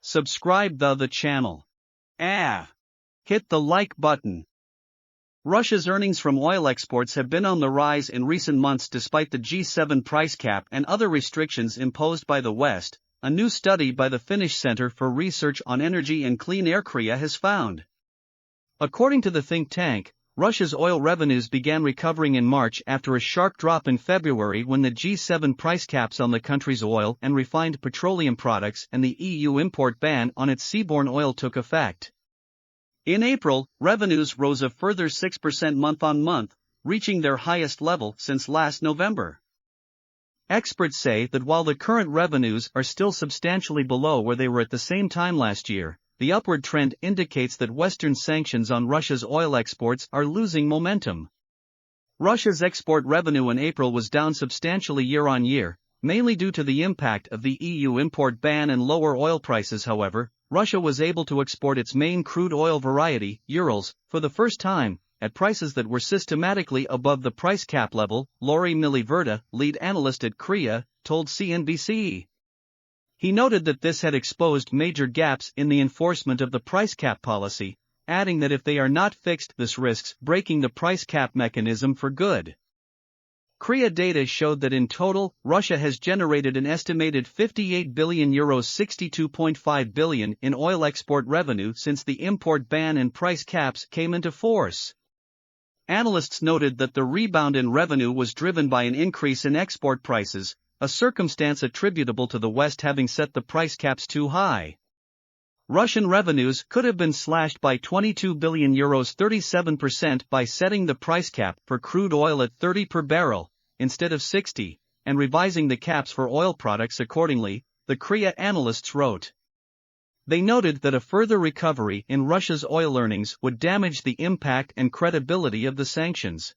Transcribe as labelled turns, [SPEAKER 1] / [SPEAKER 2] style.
[SPEAKER 1] subscribe the channel. Hit the like button. Russia's earnings from oil exports have been on the rise in recent months despite the G7 price cap and other restrictions imposed by the West, a new study by the Finnish Centre for Research on Energy and Clean Air CREA has found. According to the think tank, Russia's oil revenues began recovering in March after a sharp drop in February when the G7 price caps on the country's oil and refined petroleum products and the EU import ban on its seaborne oil took effect. In April, revenues rose a further 6% month-on-month, reaching their highest level since last November. Experts say that while the current revenues are still substantially below where they were at the same time last year, the upward trend indicates that Western sanctions on Russia's oil exports are losing momentum. Russia's export revenue in April was down substantially year-on-year, mainly due to the impact of the EU import ban and lower oil prices. However, Russia was able to export its main crude oil variety, Urals, for the first time, at prices that were systematically above the price cap level, Lori Miliverda, lead analyst at CREA, told CNBC. He noted that this had exposed major gaps in the enforcement of the price cap policy, adding that if they are not fixed, this risks breaking the price cap mechanism for good. CREA data showed that in total, Russia has generated an estimated €58 billion (62.5 billion) in oil export revenue since the import ban and price caps came into force. Analysts noted that the rebound in revenue was driven by an increase in export prices, a circumstance attributable to the West having set the price caps too high. Russian revenues could have been slashed by €22 billion 37% by setting the price cap for crude oil at 30 per barrel, instead of 60, and revising the caps for oil products accordingly, the CREA analysts wrote. They noted that a further recovery in Russia's oil earnings would damage the impact and credibility of the sanctions.